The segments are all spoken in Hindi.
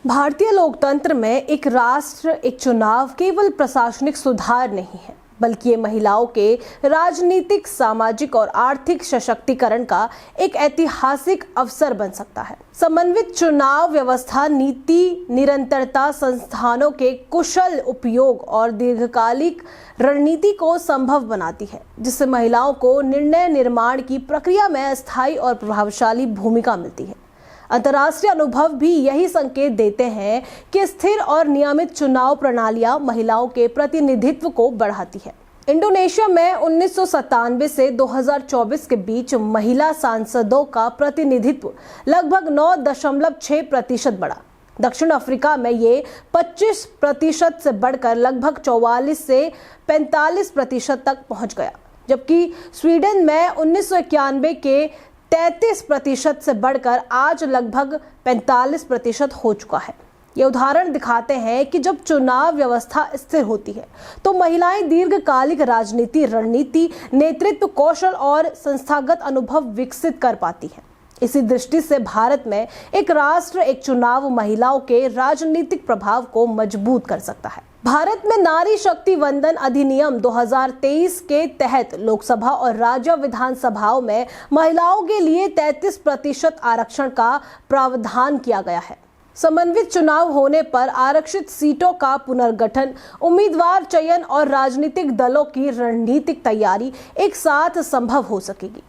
भारतीय लोकतंत्र में एक राष्ट्र एक चुनाव केवल प्रशासनिक सुधार नहीं है, बल्कि ये महिलाओं के राजनीतिक, सामाजिक और आर्थिक सशक्तिकरण का एक ऐतिहासिक अवसर बन सकता है। समन्वित चुनाव व्यवस्था नीति निरंतरता, संस्थानों के कुशल उपयोग और दीर्घकालिक रणनीति को संभव बनाती है, जिससे महिलाओं को निर्णय निर्माण की प्रक्रिया में स्थायी और प्रभावशाली भूमिका मिलती है। अंतर्राष्ट्रीय अनुभव भी यही संकेत देते हैं कि स्थिर और नियमित चुनाव प्रणालियां महिलाओं के प्रतिनिधित्व को बढ़ाती है। इंडोनेशिया में 1997 से 2024 के बीच महिला सांसदों का प्रतिनिधित्व लगभग 9.6% बढ़ा। दक्षिण अफ्रीका में ये 25% से बढ़कर लगभग 44 से 45% तक पहुंच गया, जबकि स्वीडन में 1991 के 33% से बढ़कर आज लगभग 45% हो चुका है। ये उदाहरण दिखाते हैं कि जब चुनाव व्यवस्था स्थिर होती है तो महिलाएं दीर्घकालिक राजनीति, रणनीति, नेतृत्व कौशल और संस्थागत अनुभव विकसित कर पाती हैं। इसी दृष्टि से भारत में एक राष्ट्र एक चुनाव महिलाओं के राजनीतिक प्रभाव को मजबूत कर सकता है। भारत में नारी शक्ति वंदन अधिनियम 2023 के तहत लोकसभा और राज्य विधानसभाओं में महिलाओं के लिए 33% आरक्षण का प्रावधान किया गया है। समन्वित चुनाव होने पर आरक्षित सीटों का पुनर्गठन, उम्मीदवार चयन और राजनीतिक दलों की रणनीतिक तैयारी एक साथ संभव हो सकेगी।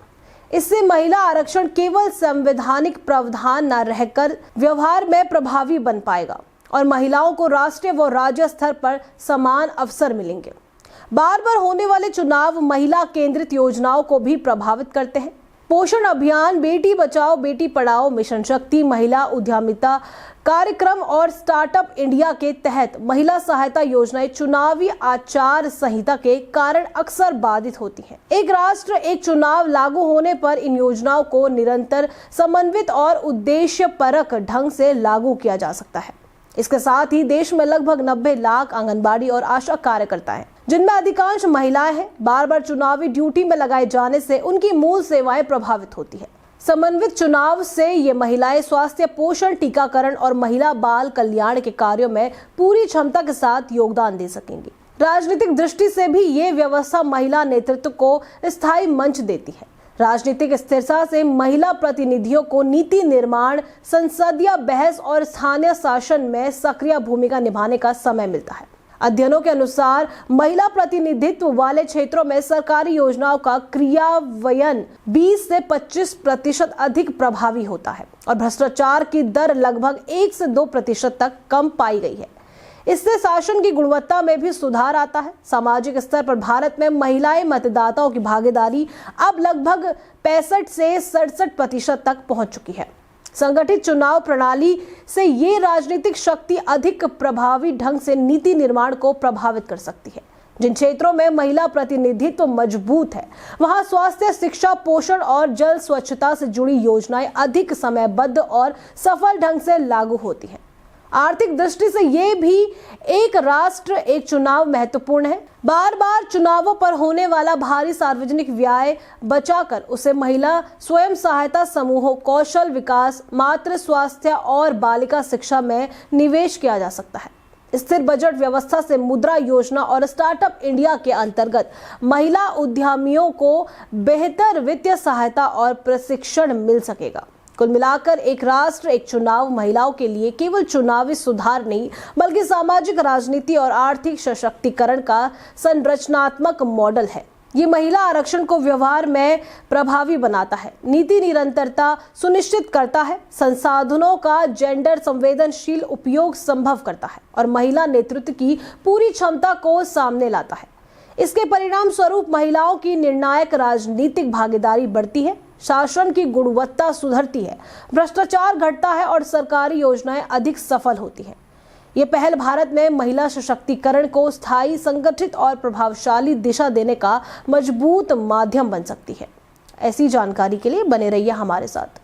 इससे महिला आरक्षण केवल संवैधानिक प्रावधान न रहकर व्यवहार में प्रभावी बन पाएगा और महिलाओं को राष्ट्रीय व राज्य स्तर पर समान अवसर मिलेंगे। बार बार होने वाले चुनाव महिला केंद्रित योजनाओं को भी प्रभावित करते हैं। पोषण अभियान, बेटी बचाओ बेटी पढ़ाओ मिशन शक्ति, महिला उद्यमिता कार्यक्रम और स्टार्टअप इंडिया के तहत महिला सहायता योजनाएं चुनावी आचार संहिता के कारण अक्सर बाधित होती हैं। एक राष्ट्र एक चुनाव लागू होने पर इन योजनाओं को निरंतर, समन्वित और उद्देश्यपरक ढंग से लागू किया जा सकता है। इसके साथ ही देश में लगभग 90 लाख आंगनबाड़ी और आशा कार्यकर्ता हैं, जिनमें अधिकांश महिलाएं हैं। बार बार चुनावी ड्यूटी में लगाए जाने से उनकी मूल सेवाएं प्रभावित होती है। समन्वित चुनाव से ये महिलाएं स्वास्थ्य, पोषण, टीकाकरण और महिला बाल कल्याण के कार्यों में पूरी क्षमता के साथ योगदान दे सकेंगी। राजनीतिक दृष्टि से भी ये व्यवस्था महिला नेतृत्व को स्थायी मंच देती है। राजनीतिक स्थिरता से महिला प्रतिनिधियों को नीति निर्माण, संसदीय बहस और स्थानीय शासन में सक्रिय भूमिका निभाने का समय मिलता है। अध्ययनों के अनुसार महिला प्रतिनिधित्व वाले क्षेत्रों में सरकारी योजनाओं का क्रियान्वयन 20 से 25% अधिक प्रभावी होता है और भ्रष्टाचार की दर लगभग 1 से 2% तक कम पाई गई है। इससे शासन की गुणवत्ता में भी सुधार आता है। सामाजिक स्तर पर भारत में महिलाएं मतदाताओं की भागीदारी अब लगभग 65 से 67% तक पहुंच चुकी है। संगठित चुनाव प्रणाली से ये राजनीतिक शक्ति अधिक प्रभावी ढंग से नीति निर्माण को प्रभावित कर सकती है। जिन क्षेत्रों में महिला प्रतिनिधित्व मजबूत है, वहां स्वास्थ्य, शिक्षा, पोषण और जल स्वच्छता से जुड़ी योजनाएं अधिक समयबद्ध और सफल ढंग से लागू होती हैं। आर्थिक दृष्टि से ये भी एक राष्ट्र एक चुनाव महत्वपूर्ण है। बार बार चुनावों पर होने वाला भारी सार्वजनिक व्यय बचाकर उसे महिला स्वयं सहायता समूहों, कौशल विकास, मातृ स्वास्थ्य और बालिका शिक्षा में निवेश किया जा सकता है। स्थिर बजट व्यवस्था से मुद्रा योजना और स्टार्टअप इंडिया के अंतर्गत महिला उद्यमियों को बेहतर वित्तीय सहायता और प्रशिक्षण मिल सकेगा। कुल मिलाकर एक राष्ट्र एक चुनाव महिलाओं के लिए केवल चुनावी सुधार नहीं, बल्कि सामाजिक, राजनीति और आर्थिक सशक्तिकरण का संरचनात्मक मॉडल है। ये महिला आरक्षण को व्यवहार में प्रभावी बनाता है, नीति निरंतरता सुनिश्चित करता है, संसाधनों का जेंडर संवेदनशील उपयोग संभव करता है और महिला नेतृत्व की पूरी क्षमता को सामने लाता है। इसके परिणाम स्वरूप महिलाओं की निर्णायक राजनीतिक भागीदारी बढ़ती है, शासन की गुणवत्ता सुधरती है, भ्रष्टाचार घटता है और सरकारी योजनाएं अधिक सफल होती हैं। ये पहल भारत में महिला सशक्तिकरण को स्थायी, संगठित और प्रभावशाली दिशा देने का मजबूत माध्यम बन सकती है। ऐसी जानकारी के लिए बने रहिए हमारे साथ।